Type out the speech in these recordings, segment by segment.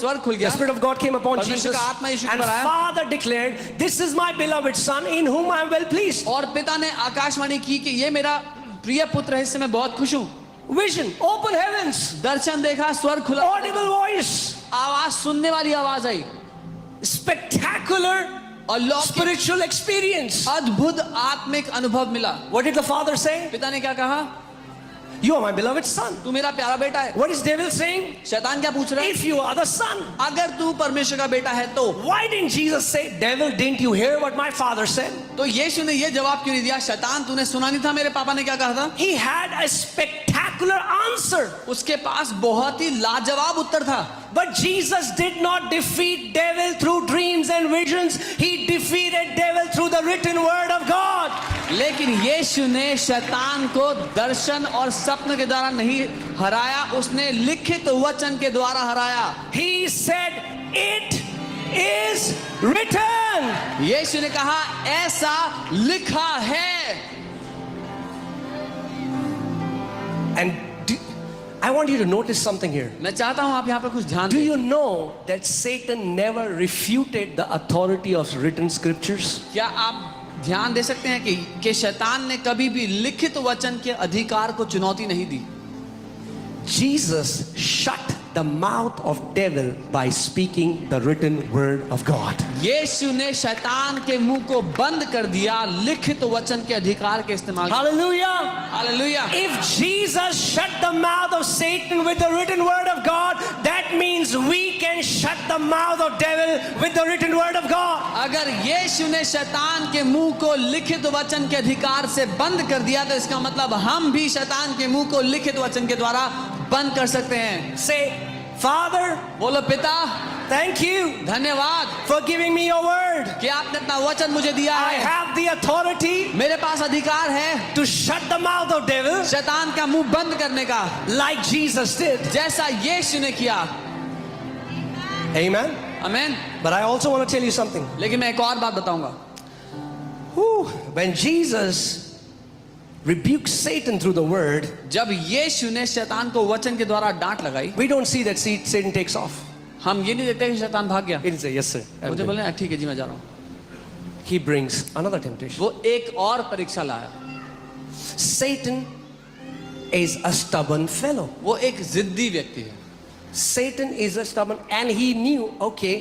स्वर्ग खुल The गया, Spirit of God came upon परमेश्वर Jesus, का आत्मा यीशु and पर आया, Father declared, "This is my beloved Son, in whom I am well pleased." और पिता ने आकाशवाणी की कि ये मेरा प्रिय पुत्र है, इससे मैं बहुत खुश हूँ। Vision, open heavens, दर्शन देखा, स्वर्ग खुला, audible voice, आवाज सुनने वाली आवाज आई, spectacular और लौकिक spiritual experience. अद्भुत आत्मिक अनुभव मिला। What did the Father say? पिता ने क्या कहा? You are my beloved Son. तू मेरा प्यारा बेटा है। What is devil saying? शैतान क्या पूछ रहा है? If you are the Son. अगर तू परमेश्वर का बेटा है तो। Why didn't Jesus say, "Devil, didn't you hear what my Father said?" तो यीशु ने ये जवाब क्यों नहीं दिया? शैतान, तूने सुना नहीं था मेरे पापा ने क्या कहा था? He had a spectacular answer. उसके पास बहुत ही लाजवाब उत्तर था। But Jesus did not defeat devil through dreams and visions. He defeated devil through the written word of God. लेकिन यीशु ने शैतान को दर्शन और स्वप्न के द्वारा नहीं हराया, उसने लिखित वचन के द्वारा हराया। He said, "It is written." यीशु ने कहा, ऐसा लिखा है। And I want you to notice something here. मैं चाहता हूं आप यहाँ पर कुछ ध्यान Do दें। you know that Satan never refuted the authority of written scriptures? क्या आप ध्यान दे सकते हैं कि शैतान ने कभी भी लिखित वचन के अधिकार को चुनौती नहीं दी? Jesus shut the mouth of devil by speaking the written word of God. यीशु ने शैतान के मुंह को बंद कर दिया लिखित वचन के अधिकार के इस्तेमाल। Hallelujah. Hallelujah. If Jesus shut the mouth of Satan with the written word of God, that means we can shut the mouth of devil with the written word of God. अगर यीशु ने शैतान के मुंह को लिखित वचन के अधिकार से बंद कर दिया तो इसका मतलब हम भी शैतान के मुंह को लिखित वचन के द्वारा बंद कर सकते हैं। Say, "Father, बोलो पिता, thank you धन्यवाद for giving me your word. कि आपने अपना वचन मुझे दिया I है। have the authority मेरे पास अधिकार है to shut the mouth of devil शैतान का मुंह बंद करने का, like Jesus did." जैसा यीशु ने किया। Amen. आमीन। But I also want to tell you something. लेकिन मैं एक और बात बताऊंगा। When Jesus rebuked Satan through the word, जब यीशु ने शैतान को वचन के द्वारा डांट लगाई, we don't see that Satan takes off. हम ये नहीं देखते कि शैतान भाग गया। He didn't say, "Yes, sir." मुझे बोले ठीक है जी मैं जा रहा हूँ। He brings another temptation. वो एक और परीक्षा लाया। Satan is a stubborn fellow. वो एक जिद्दी व्यक्ति है। Satan is a stubborn, and he knew, okay,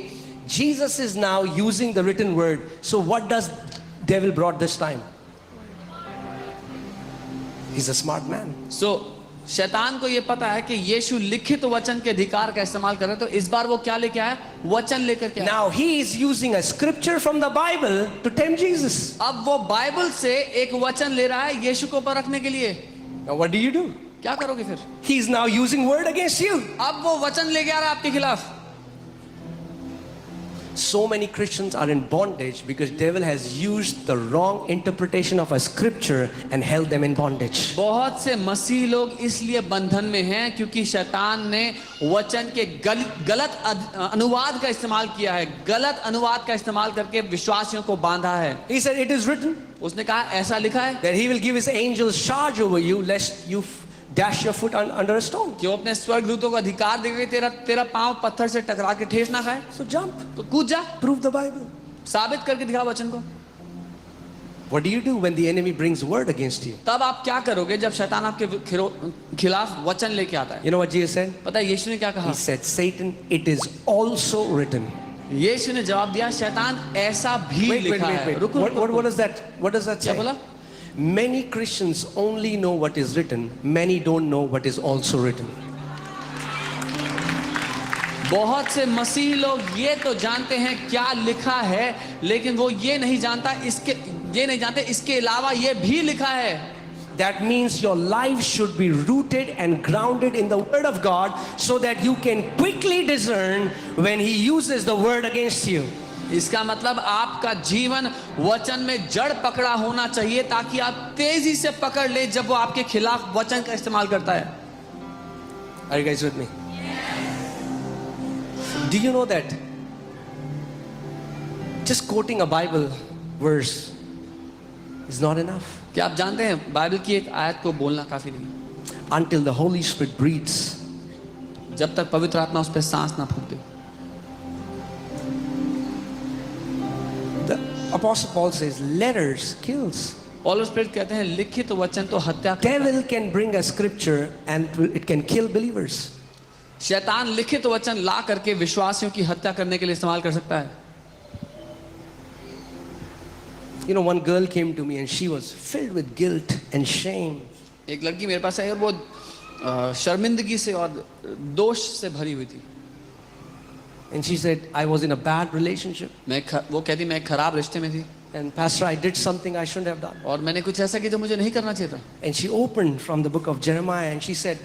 Jesus is now using the written word. So what does devil brought this time? He's a smart man. शैतान को ये पता है कि यीशु लिखित वचन के अधिकार का इस्तेमाल कर रहे हैं, तो इस बार वो क्या लेके आया? वचन लेकर के आया। Now he is using a scripture from the Bible to tempt Jesus. अब वो बाइबल से एक वचन ले रहा है यीशु को परखने के लिए। Now what do? क्या करोगे फिर? He is now using word against you. अब वो वचन लेके आ रहा है आपके खिलाफ। So many Christians are in bondage because devil has used the wrong interpretation of a scripture and held them in bondage. बहुत से मसीह लोग इसलिए बंधन में हैं क्योंकि शैतान ने वचन के गलत अनुवाद का इस्तेमाल किया है, गलत अनुवाद का इस्तेमाल करके विश्वासियों को बांधा है। He said, "It is written उसने कहा ऐसा लिखा है that he will give his angels charge over you lest you dash your foot under a stone." कि वो अपने स्वर्गदूतों को अधिकार देंगे तेरा पांव पत्थर से टकरा के ठेस ना खाए। So jump, तो कूद जा, prove the Bible. साबित करके दिखा वचन को। What do you do when the enemy brings word against you? तब आप क्या करोगे जब शैतान आपके खिलाफ वचन लेके आता है? You know what Jesus said? पता है यीशु ने क्या कहा? He said, "Satan, it is also written." यीशु ने जवाब दिया, शैतान ऐसा भी लिखा है। रुको, What does that? What does that क्या say? बोला? Many Christians only know what is written. Many don't know what is also written. बहुत से मसीह लोग ये तो जानते हैं क्या लिखा है, लेकिन वो ये नहीं जानते इसके अलावा ये भी लिखा है। That means your life should be rooted and grounded in the word of God so that you can quickly discern when he uses the word against you. इसका मतलब आपका जीवन वचन में जड़ पकड़ा होना चाहिए ताकि आप तेजी से पकड़ ले जब वो आपके खिलाफ वचन का इस्तेमाल करता है। Are you guys with me? Do you know that just quoting a Bible verse is not enough? क्या आप जानते हैं बाइबल की एक आयत को बोलना काफी नहीं, Until the Holy Spirit breathes. जब तक पवित्र आत्मा उस पर सांस ना फूंक दे। Apostle Paul says, letters kills. पौलुस प्रेरित कहते हैं लिखित वचन तो हत्या करता है। Devil can bring a scripture and it can kill believers. शैतान लिखित वचन ला करके विश्वासियों की हत्या करने के लिए इस्तेमाल कर सकता है। You know, one girl came to me and she was filled with guilt and shame. एक लड़की मेरे पास आई और वो शर्मिंदगी से और दोष से भरी हुई थी। And she said, I was in a bad relationship. वो कहती मैं एक खराब रिश्ते में थी And Pastor, I did something I shouldn't have done. और मैंने कुछ ऐसा किया जो मुझे नहीं करना चाहिए था। And she opened from the book of Jeremiah and she said,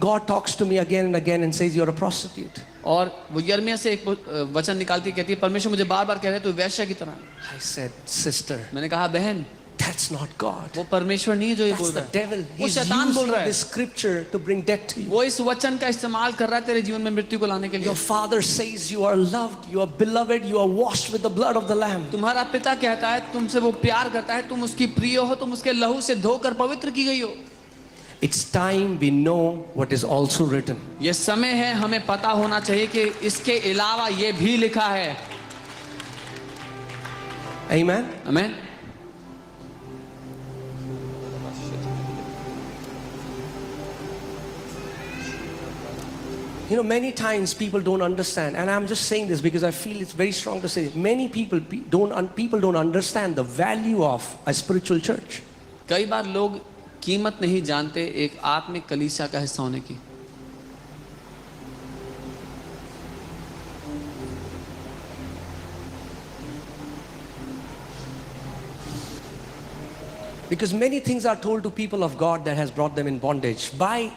God talks to me again and again and says, you're a prostitute. और वो यिर्मयाह से एक वचन निकालती कहती है परमेश्वर मुझे बार-बार कह रहे तू वैश्य की तरह है। I said, sister, मैंने कहा बहन that's not God. वो परमेश्वर नहीं है जो ये बोल That's the रहा है, devil. वो He's शैतान बोल using रहा है। this scripture to bring death to you. वो इस वचन का इस्तेमाल कर रहा है तेरे जीवन में मृत्यु को लाने के लिए। Your father says you are loved, you are beloved, you are washed with the blood of the Lamb. तुम्हारा पिता कहता है तुमसे वो प्यार करता है, तुम उसकी प्रिय हो, तुम उसके लहू से धोकर पवित्र की गई हो। It's time we know what is also written. ये समय है हमें पता होना चाहिए कि इसके अलावा ये भी लिखा है। Amen. आमीन। You know, many times people don't understand, and I'm just saying this because I feel it's very strong to say. Many people don't understand the value of a spiritual church. कई बार लोग कीमत नहीं जानते एक आत्मिक कलीसिया का हिस्सा होने की। Because many things are told to people of God that has brought them in bondage by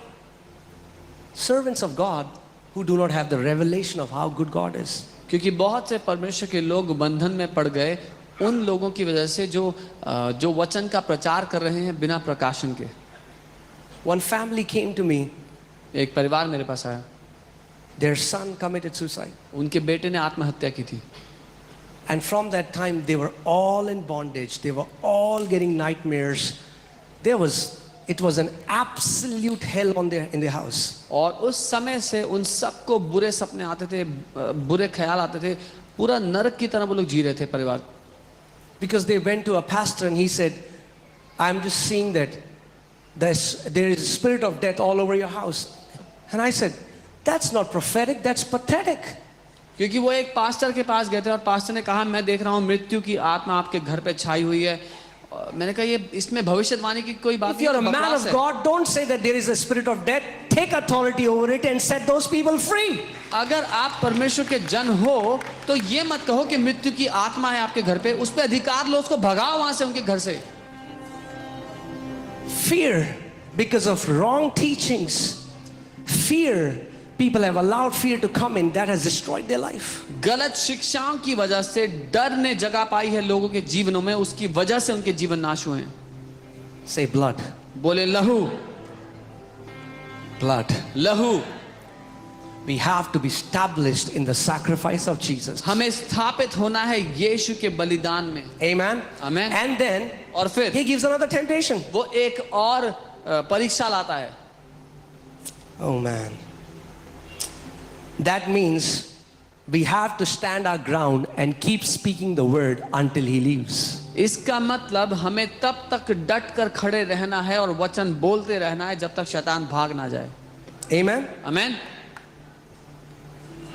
servants of God who do not have the revelation of how good God is. क्योंकि बहुत से परमेश्वर के लोग बंधन में पड़ गए उन लोगों की वजह से जो वचन का प्रचार कर रहे हैं बिना प्रकाशन के। One family came to me, एक परिवार मेरे पास आया, their son committed suicide. उनके बेटे ने आत्महत्या की थी And from that time, they were all in bondage. They were all getting nightmares. It was an absolute hell in their house. और उस समय से उन सबको बुरे सपने आते थे, बुरे ख्याल आते थे, पूरा नरक की तरह वो लोग जी रहे थे परिवार। Because they went to a pastor and he said, I'm just seeing that there is a spirit of death all over your house. And I said, that's not prophetic, that's pathetic. क्योंकि वो एक pastor के पास गए थे और pastor ने कहा मैं देख रहा हूँ मृत्यु की आत्मा आपके घर पे छाई हुई है। मैंने कहा ये इसमें भविष्यवाणी की कोई बात If नहीं, you're a man बकवास of है। God, don't say that there is a spirit of death. Take authority over it and set those people free. अगर आप परमेश्वर के जन हो तो ये मत कहो कि मृत्यु की आत्मा है आपके घर पे, उस पे अधिकार लो, उसको भगाओ वहां से उनके घर से। Fear because of wrong teachings. Fear. People have allowed fear to come in, that has destroyed their life. गलत शिक्षाओं की वजह से डर ने जगह पाई है लोगों के जीवनों में, उसकी वजह से उनके जीवन नाश हुए हैं। Say blood. बोले लहू, Blood. लहू। We have to be established in the sacrifice of Jesus. हमें स्थापित होना है यीशु के बलिदान में। Amen. Amen. And then और फिर he gives another temptation. वो एक और परीक्षा लाता है। Oh man. That means we have to stand our ground and keep speaking the word until he leaves. इसका मतलब हमें तब तक डट कर खड़े रहना है और वचन बोलते रहना है जब तक शैतान भाग ना जाए। Amen. आमीन।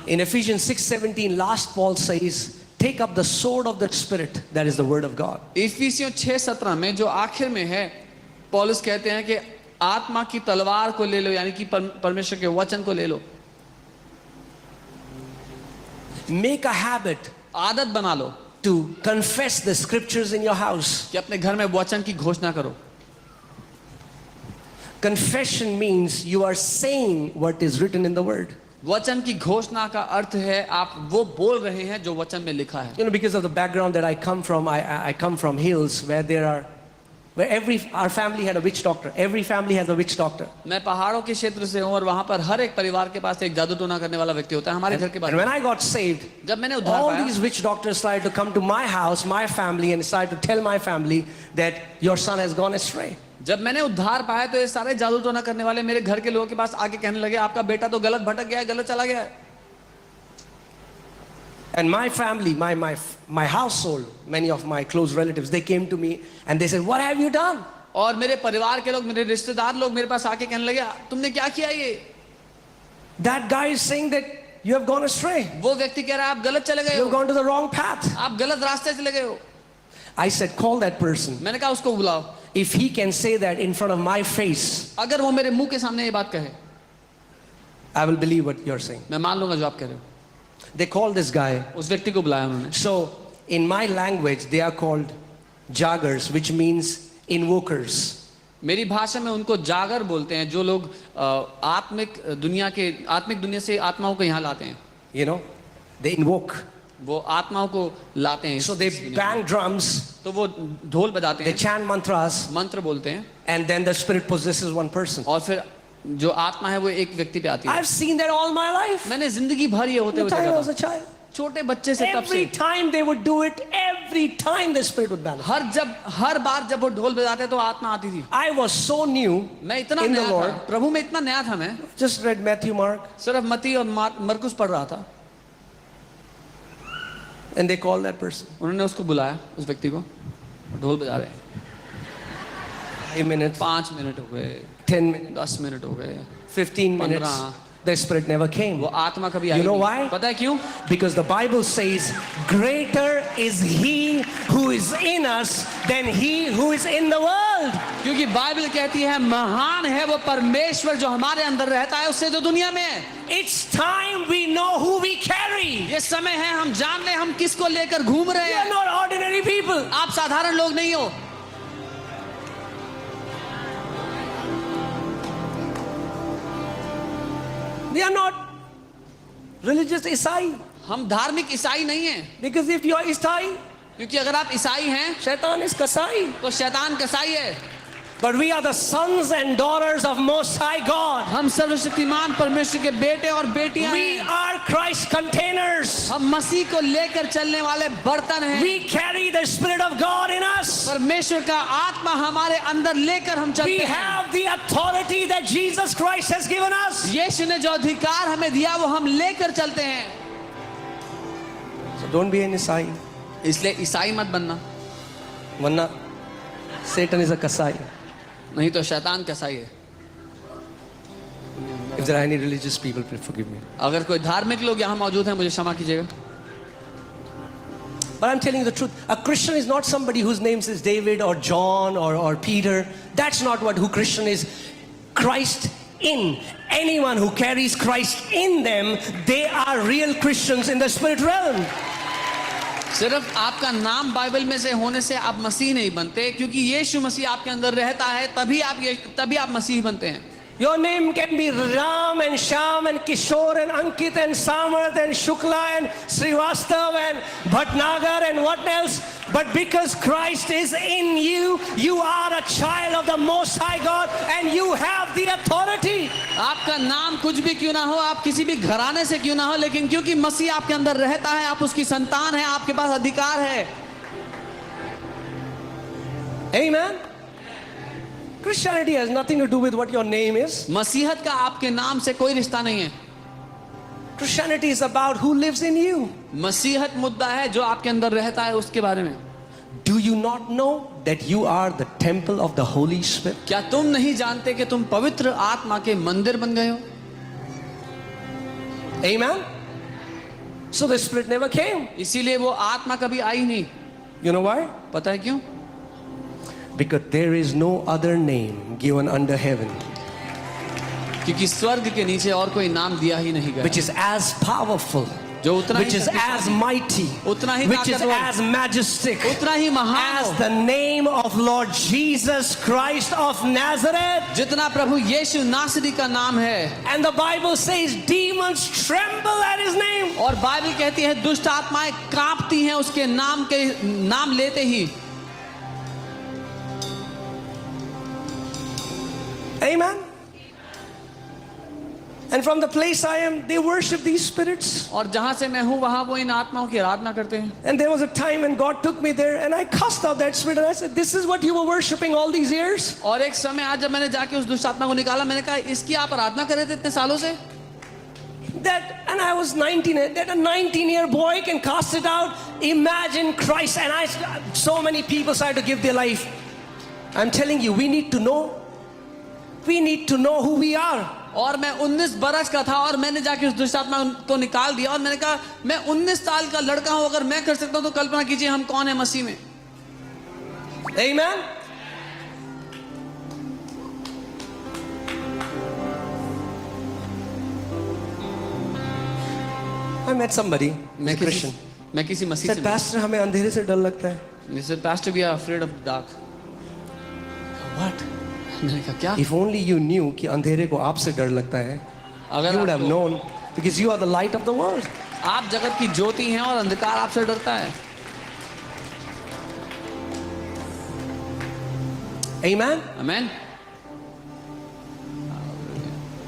In Ephesians 6:17, last Paul says, take up the sword of the Spirit, that is the word of God. इफिसियों 6:17 में जो आखिर में है पौलुस कहते हैं कि आत्मा की तलवार को ले लो, यानी कि परमेश्वर के वचन को ले लो। Make a habit आदत बना लो to confess the scriptures in your house. कि अपने घर में वचन की घोषणा करो। Confession means you are saying what is written in the word. वचन की घोषणा का अर्थ है आप वो बोल रहे हैं जो वचन में लिखा है। You know, because of the background that I come from, I come from hills where our family had a witch doctor. Every family has a witch doctor. मैं पहाड़ों के क्षेत्र से हूँ और वहाँ पर हर एक परिवार के पास एक जादू टोना करने वाला व्यक्ति होता है। हमारे घर के And बारे when में I got saved, जब मैंने उद्धार all पाया, these witch doctors started to come to my house, my family, and started to tell my family that your son has gone astray. जब मैंने उद्धार पाया तो ये सारे जादू टोना करने वाले मेरे घर के लोगों के पास आके कहने लगे आपका बेटा तो गलत भटक गया है, गलत चला गया है। And my family, my household, many of my close relatives, they came to me and they said, "What have you done?" और मेरे परिवार के लोग, मेरे रिश्तेदार लोग मेरे पास आके कहने लगे, तुमने क्या किया ये? That guy is saying that you have gone astray. वो व्यक्ति कह रहा है आप गलत चले गए You have हो, gone to the wrong path. आप गलत रास्ते चले गए हो. I said, call that person. मैंने कहा उसको बुलाओ. If he can say that in front of my face, अगर वो मेरे मुंह के सामने ये बात कहे, I will believe what you're saying. मैं मान लूंगा जो आप कह रहे हो. They called this guy. उस व्यक्ति को बुलाया उन्होंने. So, in my language, they are called jaggers, which means invokers. मेरी भाषा में उनको जागर बोलते हैं, जो लोग आत्मिक दुनिया से आत्माओं को यहाँ लाते हैं. You know, they invoke. वो आत्माओं को लाते हैं. So they bang drums, तो वो ढोल बजाते they हैं, chant mantras, मंत्र बोलते हैं, and then the spirit possesses one person. और फिर जो आत्मा है वो एक व्यक्ति पे आती है. I've seen that all my life. मैंने जिंदगी भर ये होते The हुए time I देखा was a था. child. छोटे बच्चे से तब Every से time they would do it, every time the spirit would manifest. हर बार जब वो ढोल बजाते तो आत्मा आती थी. I was so new मैं इतना in the नया Lord. था, प्रभु में इतना नया था, मैं Just read Matthew, Mark, सिर्फ मती और मरकुस पढ़ रहा था. and they called that person. उन्होंने उसको बुलाया, उस व्यक्ति को. ढोल बजा रहे हैं. 5 minutes, 5 मिनट हो गए, 10 minutes, 10 मिनट हो गए, 15 minutes. 15. The spirit never came. वो आत्मा कभी आई You know नहीं. why? पता है क्यों? Because the Bible says, greater is he who is in us than he who is in the world. क्योंकि बाइबल कहती है महान है वो परमेश्वर जो हमारे अंदर रहता है उससे जो दुनिया में है. It's time we know who we carry. ये समय है हम जान ले हम किसको लेकर घूम रहे We are हैं. not ordinary people. आप साधारण लोग नहीं हो. We are not religious Isai. हम धार्मिक ईसाई नहीं हैं. Because if you are Isai, क्योंकि अगर आप ईसाई हैं Shaitan is Kasai. तो शैतान कसाई है. But we are the sons and daughters of Most High God. हम सर्वशक्तिमान परमेश्वर के बेटे और बेटियां We हैं. are Christ containers. हम मसीह को लेकर चलने वाले बर्तन हैं. We carry the Spirit of God in us. परमेश्वर का आत्मा हमारे अंदर लेकर हम We चलते हैं. have the authority that Jesus Christ has given us. यीशु ने जो अधिकार हमें दिया वो हम लेकर चलते हैं. So don't be an Isai. इसलिए ईसाई मत बनना, Vanna, Satan is a Kasai. नहीं तो शैतान कसाई है. If there are any religious people, please forgive me. अगर कोई धार्मिक लोग यहाँ मौजूद हैं मुझे क्षमा कीजिएगा. But I'm telling you the truth. A Christian is not somebody whose name is David or John or Peter. That's not what who Christian is. Christ in. Anyone who carries Christ in them, they are real Christians in the spirit realm. सिर्फ आपका नाम Bible में से होने से आप मसीह नहीं बनते, क्योंकि यीशु मसीह आपके अंदर रहता है तभी आप मसीह बनते हैं. Your name can be Ram and Sham and Kishore and Ankit and Samarth and Shukla and Srivastav and Bhatnagar and what else? But because Christ is in you, you are a child of the Most High God and you have the authority. आपका नाम कुछ भी क्यों ना हो, आप किसी भी घराने से क्यों ना हो, लेकिन क्योंकि मसीह आपके अंदर रहता है, आप उसकी संतान हैं, आपके पास अधिकार है. Amen. Christianity has nothing to do with what your name is. मसीहत का आपके नाम से कोई रिश्ता नहीं है. Christianity is about who lives in you. मसीहत मुद्दा है जो आपके अंदर रहता है उसके बारे में. Do you not know that you are the temple of the Holy Spirit? क्या तुम नहीं जानते कि तुम पवित्र आत्मा के मंदिर बन गए हो? Amen. So the Spirit never came. इसीलिए वो आत्मा कभी आई नहीं. You know why? पता है क्यों? Because there is no other name given under heaven क्योंकि स्वर्ग के नीचे और कोई नाम दिया ही नहीं गया which is as powerful, जो उतना which he is as mighty, उतना ही which is ताकतवर, as majestic उतना ही महान as हो, the name of Lord Jesus Christ of Nazareth. जितना प्रभु यीशु नासरी का नाम है. And the Bible says demons tremble at his name. और बाइबल कहती है दुष्ट आत्माएं कांपती हैं उसके नाम लेते ही. Amen. And from the place I am, they worship these spirits. और जहां से मैं हूं वहां वो इन आत्माओं की आराधना करते हैं. And there was a time when God took me there and I cast out that spirit and I said, this is what you were worshiping all these years? और एक समय आज जब मैंने जाके उस दुष्ट आत्मा को निकाला, मैंने कहा इसकी आप आराधना कर रहे थे इतने सालों से. that, and I was 19, that a 19-year boy can cast it out. Imagine Christ. And so many people started to give their life. I'm telling you, we need to know who we are. और मैं 19 बरस का था और मैंने जाके उस दुष्ट आत्मा को निकाल दिया और मैंने कहा मैं 19 साल का लड़का हूं, अगर मैं कर सकता हूं तो कल्पना कीजिए हम कौन है मसीह में. Amen. I met somebody, a Christian. मैं किसी मसीह Said, से Pastor, हमें अंधेरे से डर लगता है. He said, Pastor, we are afraid of the dark. What? मैंने कहा क्या? If only you knew कि अंधेरे को आपसे डर लगता है, अगर you would have आपको- known, because you are the light of the world. आप जगत की ज्योति हैं और अंधकार आपसे डरता है. Amen. Amen.